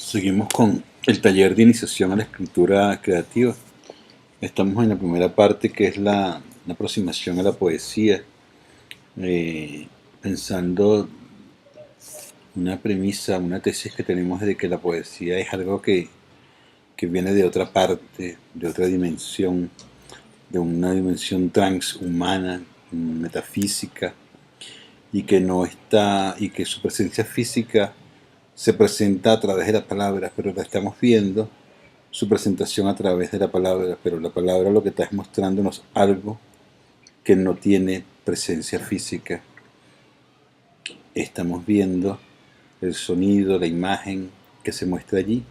Seguimos con el taller de iniciación a la escritura creativa. Estamos en la primera parte, que es la aproximación a la poesía, pensando una premisa, una tesis que tenemos de que la poesía es algo que viene de otra parte, de otra dimensión, de una dimensión transhumana, metafísica, y que no está, y que su presencia física se presenta a través de la palabra, pero la estamos viendo su presentación a través de la palabra, pero la palabra lo que está es mostrándonos algo que no tiene presencia física. Estamos viendo el sonido, la imagen que se muestra allí,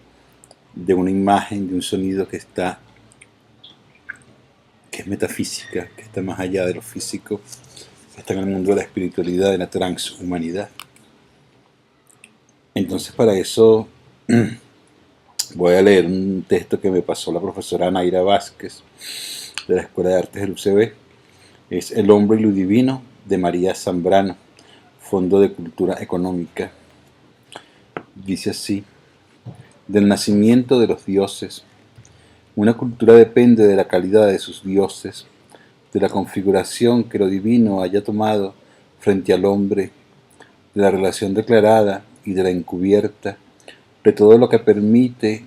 de una imagen, de un sonido que es metafísica, que está más allá de lo físico, que está en el mundo de la espiritualidad, de la transhumanidad. Entonces, para eso voy a leer un texto que me pasó la profesora Naira Vázquez, de la Escuela de Artes del UCB. Es El hombre y lo divino, de María Zambrano, Fondo de Cultura Económica. Dice así: del nacimiento de los dioses. Una cultura depende de la calidad de sus dioses, de la configuración que lo divino haya tomado frente al hombre, de la relación declarada y de la encubierta, de todo lo que permite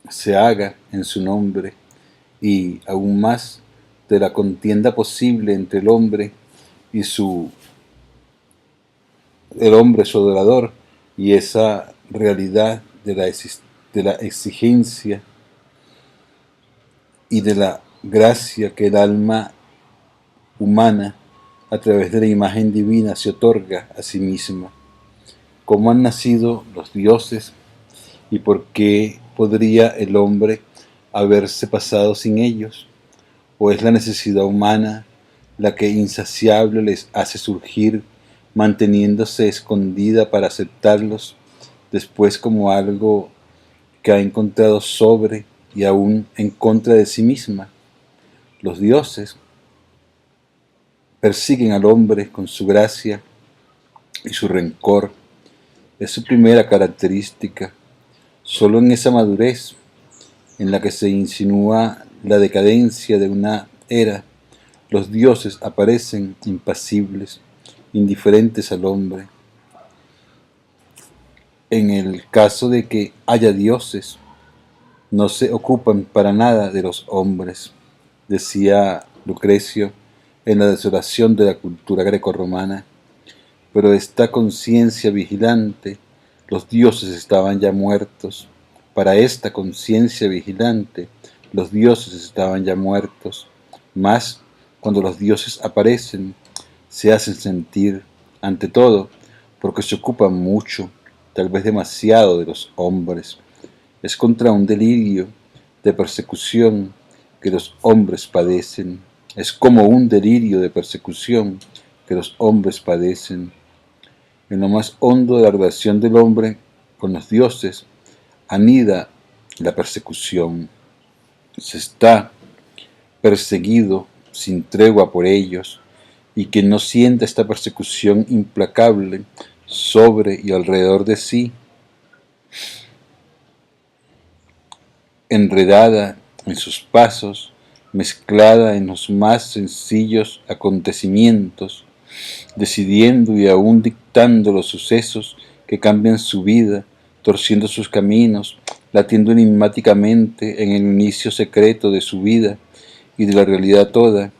se haga en su nombre, y aún más de la contienda posible entre el hombre y su adorador, y esa realidad de la exigencia y de la gracia que el alma humana a través de la imagen divina se otorga a sí misma. ¿Cómo han nacido los dioses y por qué podría el hombre haberse pasado sin ellos? ¿O es la necesidad humana la que insaciable les hace surgir, manteniéndose escondida para aceptarlos después como algo que ha encontrado sobre y aún en contra de sí misma? Los dioses persiguen al hombre con su gracia y su rencor. Es su primera característica. Solo en esa madurez en la que se insinúa la decadencia de una era, los dioses aparecen impasibles, indiferentes al hombre. En el caso de que haya dioses, no se ocupan para nada de los hombres, decía Lucrecio en la desolación de la cultura grecorromana. Pero esta conciencia vigilante, los dioses estaban ya muertos. Para esta conciencia vigilante, los dioses estaban ya muertos. Mas, cuando los dioses aparecen, se hacen sentir, ante todo, porque se ocupan mucho, tal vez demasiado, de los hombres. Es contra un delirio de persecución que los hombres padecen. Es como un delirio de persecución que los hombres padecen. En lo más hondo de la relación del hombre con los dioses anida la persecución. Se está perseguido sin tregua por ellos, y quien no sienta esta persecución implacable sobre y alrededor de sí, enredada en sus pasos, mezclada en los más sencillos acontecimientos, decidiendo y aún dictando los sucesos que cambian su vida, torciendo sus caminos, latiendo enigmáticamente en el inicio secreto de su vida y de la realidad toda,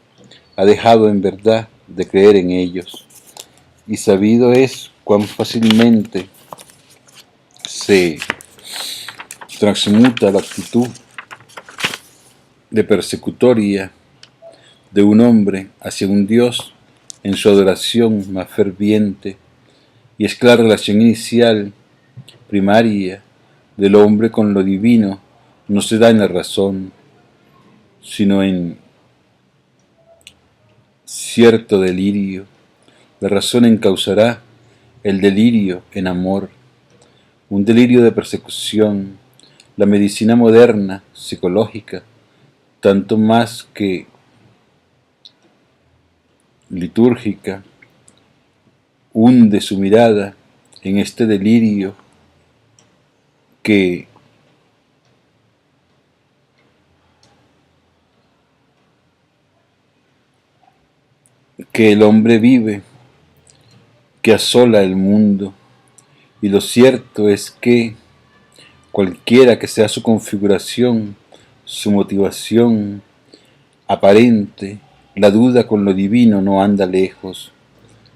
ha dejado en verdad de creer en ellos. Y sabido es cuán fácilmente se transmuta la actitud de persecutoria de un hombre hacia un Dios en su adoración más ferviente, y es que la relación inicial, primaria, del hombre con lo divino no se da en la razón, sino en cierto delirio. La razón encauzará el delirio en amor, un delirio de persecución. La medicina moderna, psicológica, tanto más que litúrgica, hunde su mirada en este delirio que el hombre vive, que asola el mundo, y lo cierto es que cualquiera que sea su configuración, su motivación aparente, la duda con lo divino no anda lejos.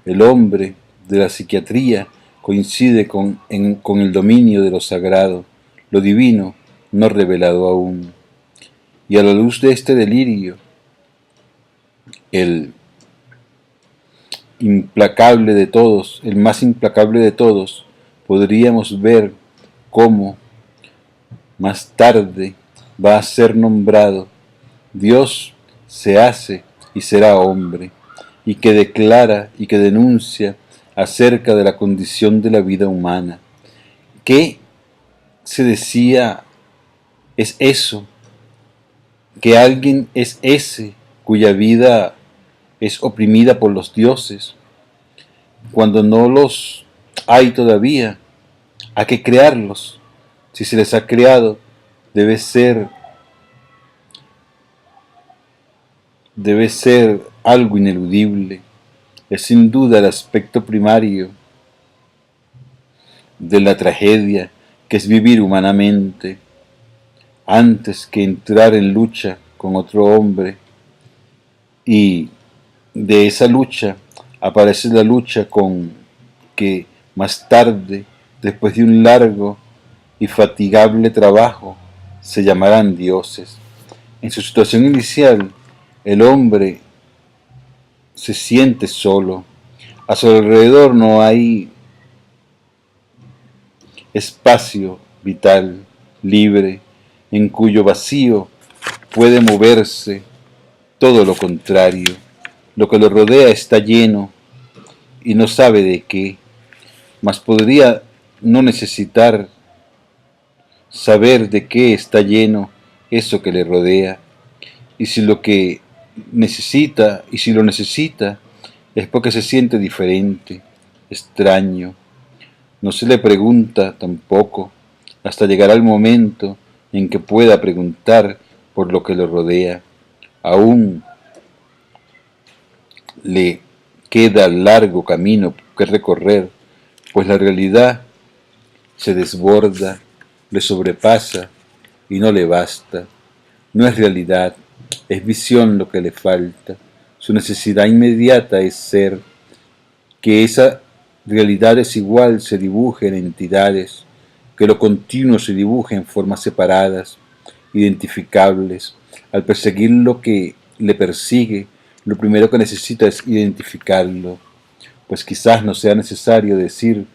El hombre de la psiquiatría coincide con el dominio de lo sagrado, lo divino no revelado aún. Y a la luz de este delirio, el implacable de todos, el más implacable de todos, podríamos ver cómo más tarde va a ser nombrado Dios se hace y será hombre, y que declara y que denuncia acerca de la condición de la vida humana. ¿Qué se decía es eso? Que alguien es ese cuya vida es oprimida por los dioses, cuando no los hay todavía. ¿A qué crearlos? Si se les ha creado, debe ser algo ineludible. Es sin duda el aspecto primario de la tragedia, que es vivir humanamente, antes que entrar en lucha con otro hombre. Y de esa lucha aparece la lucha con que más tarde, después de un largo y fatigable trabajo, se llamarán dioses. En su situación inicial, el hombre se siente solo. A su alrededor no hay espacio vital, libre, en cuyo vacío puede moverse todo lo contrario. Lo que lo rodea está lleno y no sabe de qué, mas podría no necesitar saber de qué está lleno eso que le rodea. Y si lo necesita, es porque se siente diferente, extraño. No se le pregunta tampoco, hasta llegar al momento en que pueda preguntar por lo que lo rodea. Aún le queda largo camino que recorrer, pues la realidad se desborda, le sobrepasa y no le basta. No es realidad, es visión lo que le falta. Su necesidad inmediata es ser, que esa realidad desigual se dibuje en entidades, que lo continuo se dibuje en formas separadas, identificables. Al perseguir lo que le persigue, lo primero que necesita es identificarlo, pues quizás no sea necesario decir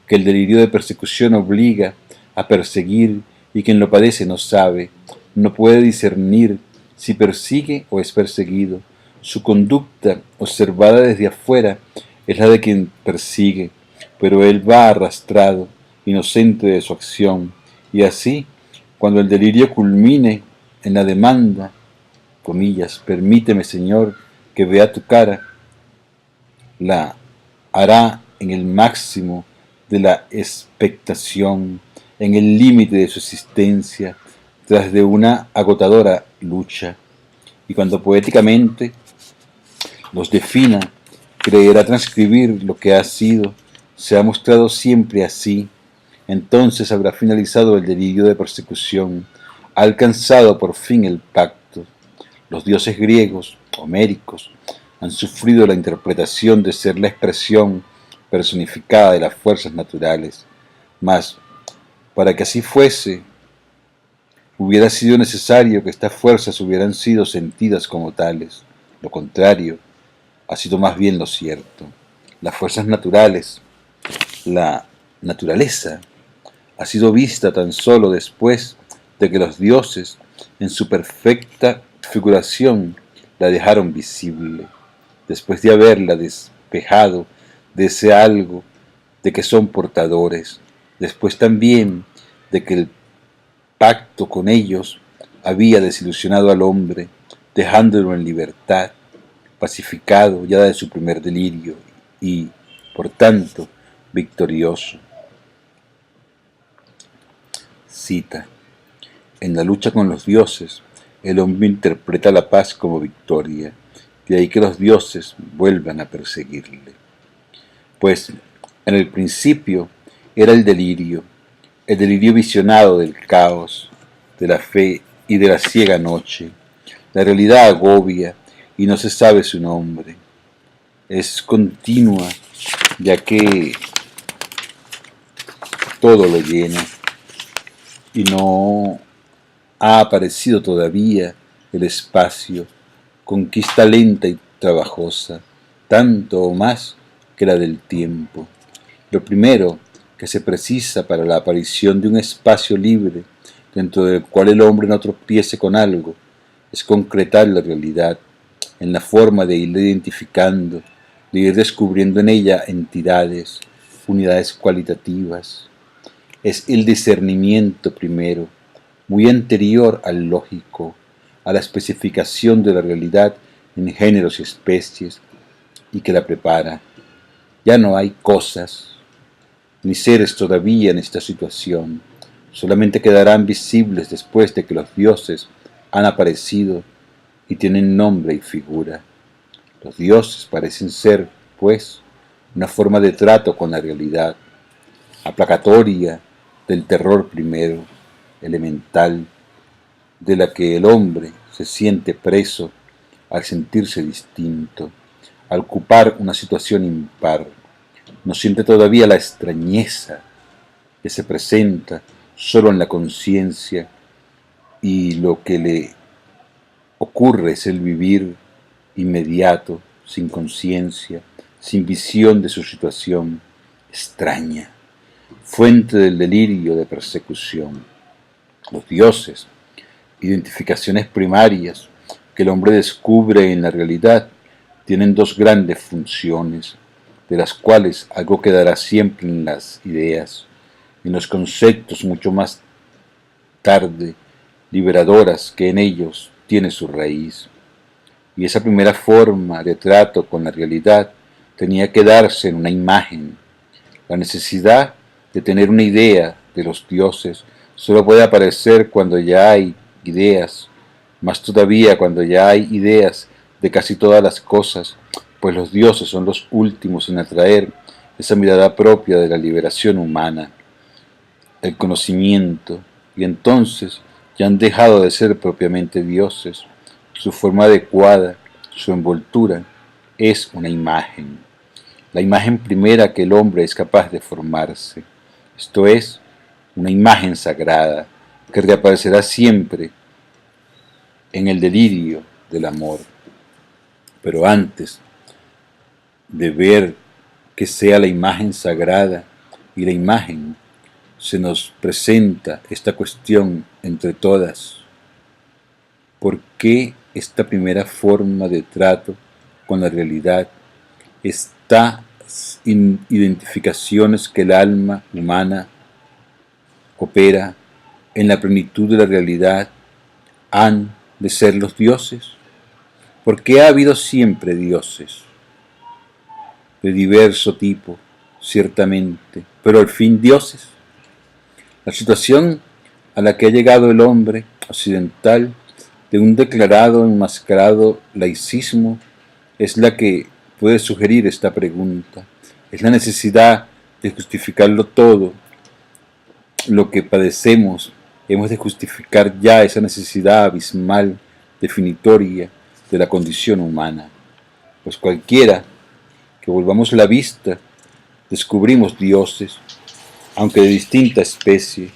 que el delirio de persecución obliga a perseguir y quien lo padece no sabe, no puede discernir si persigue o es perseguido. Su conducta, observada desde afuera, es la de quien persigue, pero él va arrastrado, inocente de su acción, y así, cuando el delirio culmine en la demanda, comillas, permíteme, Señor, que vea tu cara, la hará en el máximo de la expectación, en el límite de su existencia, tras de una agotadora lucha. Y cuando poéticamente los defina, creerá transcribir lo que ha sido, se ha mostrado siempre así. Entonces habrá finalizado el delirio de persecución, ha alcanzado por fin el pacto. Los dioses griegos, homéricos, han sufrido la interpretación de ser la expresión personificada de las fuerzas naturales. Mas, para que así fuese, hubiera sido necesario que estas fuerzas hubieran sido sentidas como tales. Lo contrario ha sido más bien lo cierto. Las fuerzas naturales, la naturaleza, ha sido vista tan solo después de que los dioses, en su perfecta figuración, la dejaron visible, después de haberla despejado de ese algo de que son portadores, después también de que el pacto con ellos había desilusionado al hombre, dejándolo en libertad, pacificado ya de su primer delirio y, por tanto, victorioso. Cita: en la lucha con los dioses, el hombre interpreta la paz como victoria, de ahí que los dioses vuelvan a perseguirle. Pues en el principio era el delirio visionado del caos, de la fe y de la ciega noche. La realidad agobia y no se sabe su nombre. Es continua, ya que todo lo llena y no ha aparecido todavía el espacio, conquista lenta y trabajosa, tanto o más que la del tiempo. Lo primero que se precisa para la aparición de un espacio libre, dentro del cual el hombre no tropiece con algo, es concretar la realidad, en la forma de irla identificando, de ir descubriendo en ella entidades, unidades cualitativas. Es el discernimiento primero, muy anterior al lógico, a la especificación de la realidad en géneros y especies, y que la prepara. Ya no hay cosas ni seres todavía en esta situación, solamente quedarán visibles después de que los dioses han aparecido y tienen nombre y figura. Los dioses parecen ser, pues, una forma de trato con la realidad, aplacatoria del terror primero, elemental, de la que el hombre se siente preso al sentirse distinto, al ocupar una situación impar. No siente todavía la extrañeza que se presenta solo en la conciencia, y lo que le ocurre es el vivir inmediato, sin conciencia, sin visión de su situación extraña, fuente del delirio de persecución. Los dioses, identificaciones primarias que el hombre descubre en la realidad, tienen dos grandes funciones, de las cuales algo quedará siempre en las ideas, en los conceptos mucho más tarde, liberadoras que en ellos tiene su raíz. Y esa primera forma de trato con la realidad tenía que darse en una imagen. La necesidad de tener una idea de los dioses solo puede aparecer cuando ya hay ideas, más todavía cuando ya hay ideas de casi todas las cosas, pues los dioses son los últimos en atraer esa mirada propia de la liberación humana, el conocimiento, y entonces ya han dejado de ser propiamente dioses. Su forma adecuada, su envoltura, es una imagen, la imagen primera que el hombre es capaz de formarse, esto es, una imagen sagrada que reaparecerá siempre en el delirio del amor. Pero antes de ver que sea la imagen sagrada y la imagen, se nos presenta esta cuestión entre todas. ¿Por qué esta primera forma de trato con la realidad, estas identificaciones que el alma humana opera en la plenitud de la realidad, han de ser los dioses? Porque ha habido siempre dioses de diverso tipo, ciertamente, pero al fin dioses. La situación a la que ha llegado el hombre occidental de un declarado enmascarado laicismo es la que puede sugerir esta pregunta. Es la necesidad de justificarlo todo. Lo que padecemos, hemos de justificar ya esa necesidad abismal, definitoria de la condición humana. Pues cualquiera que volvamos la vista, descubrimos dioses, aunque de distinta especie,